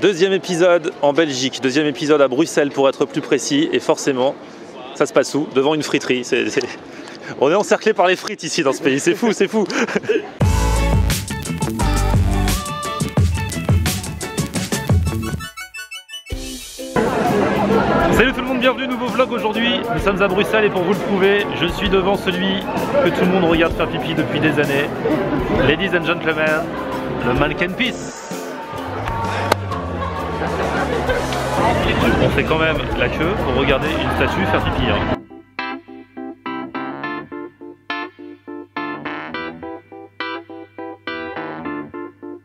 Deuxième épisode en Belgique, deuxième épisode à Bruxelles pour être plus précis, et forcément, ça se passe où? Devant une friterie. On est encerclé par les frites ici dans ce pays, c'est fou, c'est fou. Salut tout le monde, bienvenue, nouveau vlog aujourd'hui. Nous sommes à Bruxelles et pour vous le prouver, je suis devant celui que tout le monde regarde faire pipi depuis des années. Ladies and gentlemen, le Mannequin Peace. On fait quand même la queue pour regarder une statue faire pipi. Hein.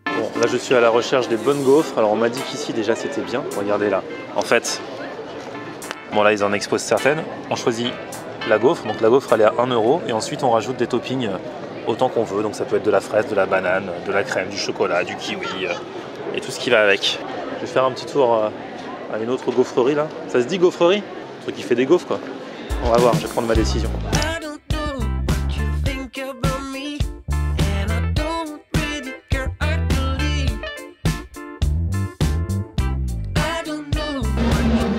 Bon, là je suis à la recherche des bonnes gaufres. Alors on m'a dit qu'ici déjà c'était bien. Regardez là. En fait, bon là ils en exposent certaines. On choisit la gaufre. Donc la gaufre elle est à 1 € et ensuite on rajoute des toppings autant qu'on veut. Donc ça peut être de la fraise, de la banane, de la crème, du chocolat, du kiwi et tout ce qui va avec. Je vais faire un petit tour à une autre gaufrerie là. Ça se dit gaufrerie? Un truc qui fait des gaufres quoi. On va voir, je vais prendre ma décision.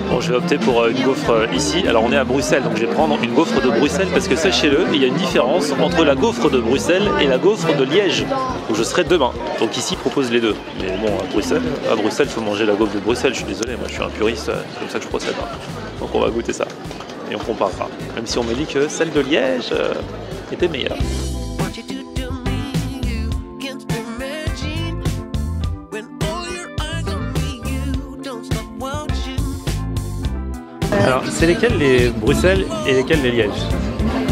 Bon, je vais opter pour une gaufre ici. Alors on est à Bruxelles, donc je vais prendre une gaufre de Bruxelles parce que sachez-le, il y a une différence entre la gaufre de Bruxelles et la gaufre de Liège, où je serai demain. Donc ici, ils proposent les deux. Mais bon, à Bruxelles, il faut manger la gaufre de Bruxelles. Je suis désolé, moi je suis un puriste, c'est comme ça que je procède. Donc on va goûter ça et on comparera. Même si on me dit que celle de Liège était meilleure. Alors, c'est lesquels les Bruxelles et lesquels les Liège?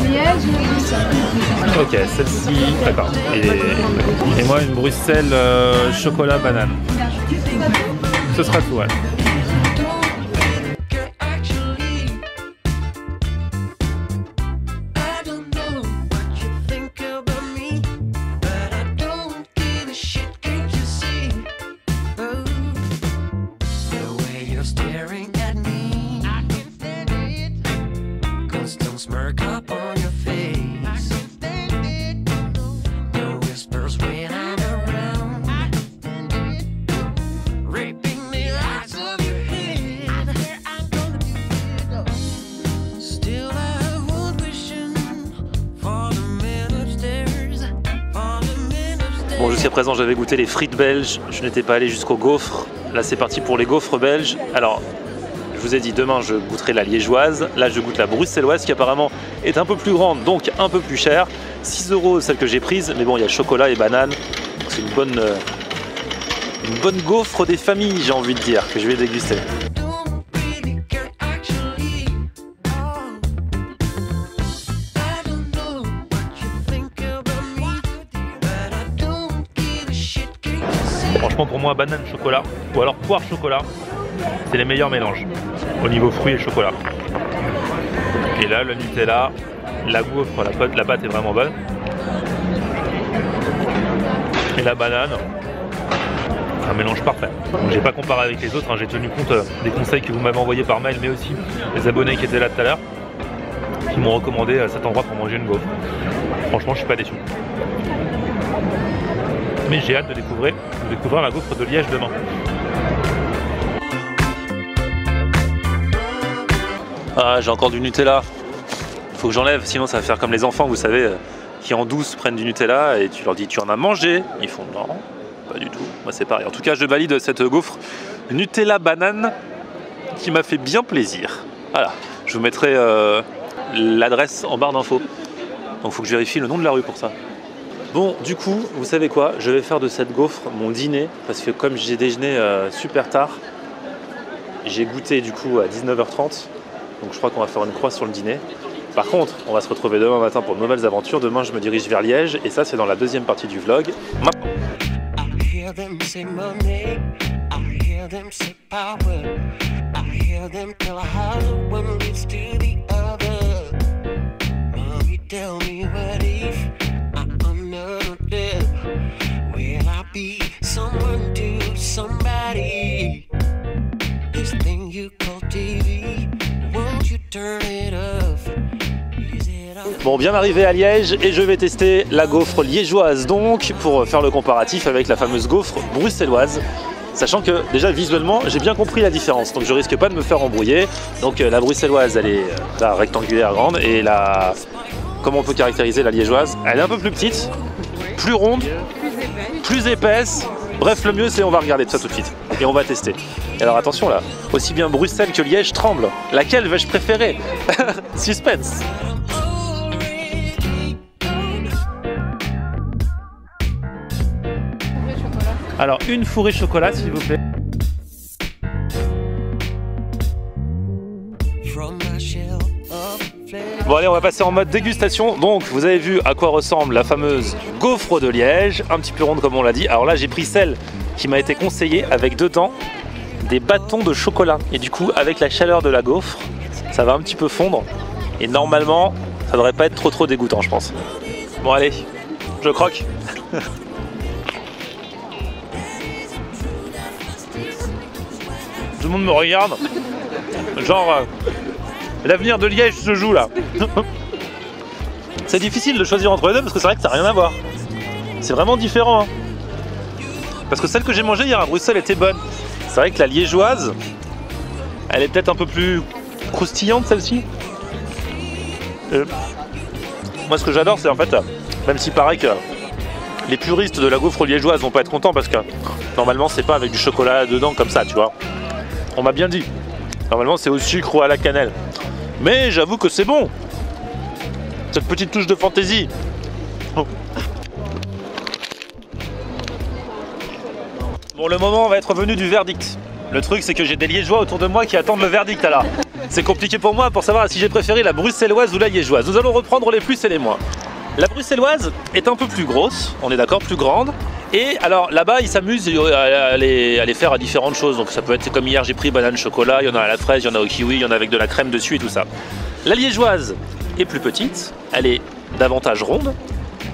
Liège et Bruxelles. Ok, celle-ci, d'accord. Et moi, une Bruxelles chocolat banane. Ce sera tout, ouais. Bon, jusqu'à présent j'avais goûté les frites belges, je n'étais pas allé jusqu'aux gaufres. Là c'est parti pour les gaufres belges. Alors je vous ai dit demain je goûterai la liégeoise, là je goûte la bruxelloise qui apparemment est un peu plus grande, donc un peu plus chère. 6 € celle que j'ai prise, mais bon il y a chocolat et banane, c'est une bonne gaufre des familles j'ai envie de dire, que je vais déguster. Franchement pour moi banane chocolat ou alors poire chocolat c'est les meilleurs mélanges au niveau fruits et chocolat. Et là le Nutella, la gaufre, la pâte est vraiment bonne. Et la banane, un mélange parfait. J'ai pas comparé avec les autres, hein. J'ai tenu compte des conseils que vous m'avez envoyés par mail mais aussi les abonnés qui étaient là tout à l'heure qui m'ont recommandé cet endroit pour manger une gaufre. Franchement je suis pas déçu. Mais j'ai hâte de découvrir la gaufre de Liège demain. Ah, j'ai encore du Nutella. Il faut que j'enlève, sinon ça va faire comme les enfants, vous savez, qui en douce prennent du Nutella et tu leur dis tu en as mangé. Ils font non, pas du tout. Moi c'est pareil. En tout cas, je valide cette gaufre Nutella banane qui m'a fait bien plaisir. Voilà, je vous mettrai l'adresse en barre d'infos. Donc il faut que je vérifie le nom de la rue pour ça. Bon, du coup, vous savez quoi? Je vais faire de cette gaufre mon dîner parce que comme j'ai déjeuné super tard, j'ai goûté du coup à 19h30. Donc je crois qu'on va faire une croix sur le dîner. Par contre, on va se retrouver demain matin pour de nouvelles aventures. Demain, je me dirige vers Liège et ça, c'est dans la deuxième partie du vlog. Maintenant. Bon, bien arrivé à Liège et je vais tester la gaufre liégeoise donc pour faire le comparatif avec la fameuse gaufre bruxelloise. Sachant que déjà visuellement j'ai bien compris la différence, donc je risque pas de me faire embrouiller. Donc la bruxelloise elle est rectangulaire grande et la... Comment on peut caractériser la liégeoise? Elle est un peu plus petite, plus ronde, plus épaisse. Bref, le mieux c'est on va regarder tout ça tout de suite et on va tester. Et alors attention là, aussi bien Bruxelles que Liège tremblent. Laquelle vais-je préférer? Suspense. Alors une fourrée chocolat s'il vous plaît. Bon allez, on va passer en mode dégustation. Donc vous avez vu à quoi ressemble la fameuse gaufre de Liège, un petit peu ronde comme on l'a dit. Alors là j'ai pris celle qui m'a été conseillée avec dedans des bâtons de chocolat. Et du coup avec la chaleur de la gaufre, ça va un petit peu fondre. Et normalement ça devrait pas être trop dégoûtant je pense. Bon allez, je croque. Tout le monde me regarde. Genre... l'avenir de Liège se joue là. C'est difficile de choisir entre les deux parce que c'est vrai que ça n'a rien à voir. C'est vraiment différent. Hein. Parce que celle que j'ai mangée hier à Bruxelles était bonne. C'est vrai que la liégeoise, elle est peut-être un peu plus croustillante celle-ci. Moi ce que j'adore c'est en fait, même si pareil que les puristes de la gaufre liégeoise vont pas être contents parce que normalement c'est pas avec du chocolat dedans comme ça tu vois. On m'a bien dit. Normalement c'est au sucre ou à la cannelle. Mais j'avoue que c'est bon. Cette petite touche de fantaisie. Oh. Bon, le moment va être venu du verdict. Le truc c'est que j'ai des liégeois autour de moi qui attendent le verdict là. C'est compliqué pour moi pour savoir si j'ai préféré la bruxelloise ou la liégeoise. Nous allons reprendre les plus et les moins. La bruxelloise est un peu plus grosse, on est d'accord, plus grande. Et alors là-bas, ils s'amusent à les faire à différentes choses. Donc ça peut être comme hier, j'ai pris banane chocolat, il y en a à la fraise, il y en a au kiwi, il y en a avec de la crème dessus et tout ça. La liégeoise est plus petite, elle est davantage ronde.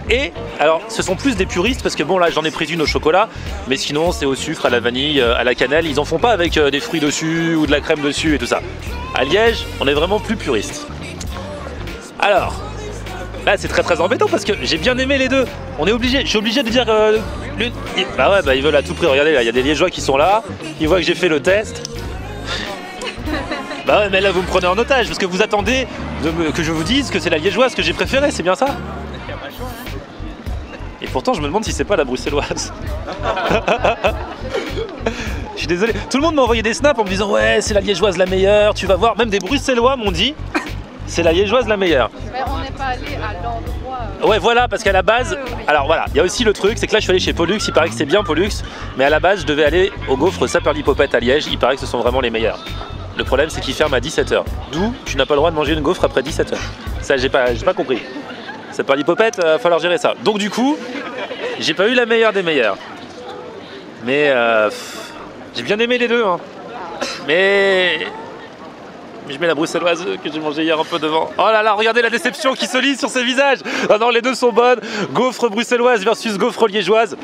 Et alors, ce sont plus des puristes parce que bon là, j'en ai pris une au chocolat, mais sinon c'est au sucre, à la vanille, à la cannelle. Ils en font pas avec des fruits dessus ou de la crème dessus et tout ça. À Liège, on est vraiment plus puriste. Alors. Là c'est très embêtant parce que j'ai bien aimé les deux. On est obligé, je suis obligé de dire l'une. Bah ouais, bah ils veulent à tout prix. Regardez là, il y a des liégeois qui sont là, ils voient que j'ai fait le test. Bah ouais, mais là vous me prenez en otage parce que vous attendez que je vous dise que c'est la liégeoise que j'ai préférée, c'est bien ça? Et pourtant je me demande si c'est pas la bruxelloise. Je suis désolé. Tout le monde m'a envoyé des snaps en me disant ouais c'est la liégeoise la meilleure, tu vas voir. Même des bruxellois m'ont dit c'est la liégeoise la meilleure. Mais on n'est pas allé à l'endroit. Ouais voilà, parce qu'à la base, alors voilà, il y a aussi le truc, c'est que là je suis allé chez Pollux, il paraît que c'est bien Pollux, mais à la base je devais aller au gaufre Saperlipopette à Liège, il paraît que ce sont vraiment les meilleurs. Le problème c'est qu'ils ferment à 17h, d'où tu n'as pas le droit de manger une gaufre après 17h. Ça j'ai pas compris. Saperlipopette, va falloir gérer ça. Donc du coup, j'ai pas eu la meilleure des meilleures. Mais j'ai bien aimé les deux, hein. Mais je mets la bruxelloise que j'ai mangée hier un peu devant. Oh là là, regardez la déception qui se lit sur ces visages. Ah non, les deux sont bonnes. Gaufre bruxelloise versus gaufre liégeoise.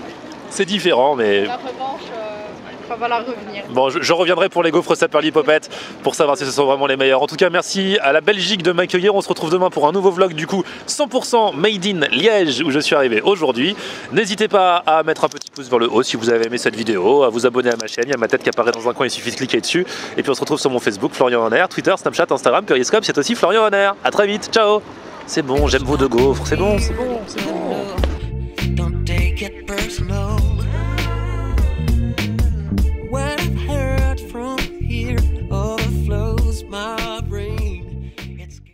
C'est différent, mais... La revanche, va falloir revenir. Bon, je reviendrai pour les gaufres Saperlipopette pour savoir si ce sont vraiment les meilleurs. En tout cas, merci à la Belgique de m'accueillir. On se retrouve demain pour un nouveau vlog, du coup, 100% made in Liège, où je suis arrivé aujourd'hui. N'hésitez pas à mettre un petit pouce vers le haut si vous avez aimé cette vidéo, à vous abonner à ma chaîne. Il y a ma tête qui apparaît dans un coin, il suffit de cliquer dessus. Et puis on se retrouve sur mon Facebook, Florian Honner, Twitter, Snapchat, Instagram, Periscope, c'est aussi Florian Honner. À très vite, ciao. C'est bon, j'aime vos deux gaufres, c'est bon, c'est bon, c'est bon. Don't take it personal. When I've heard from here, overflows my brain.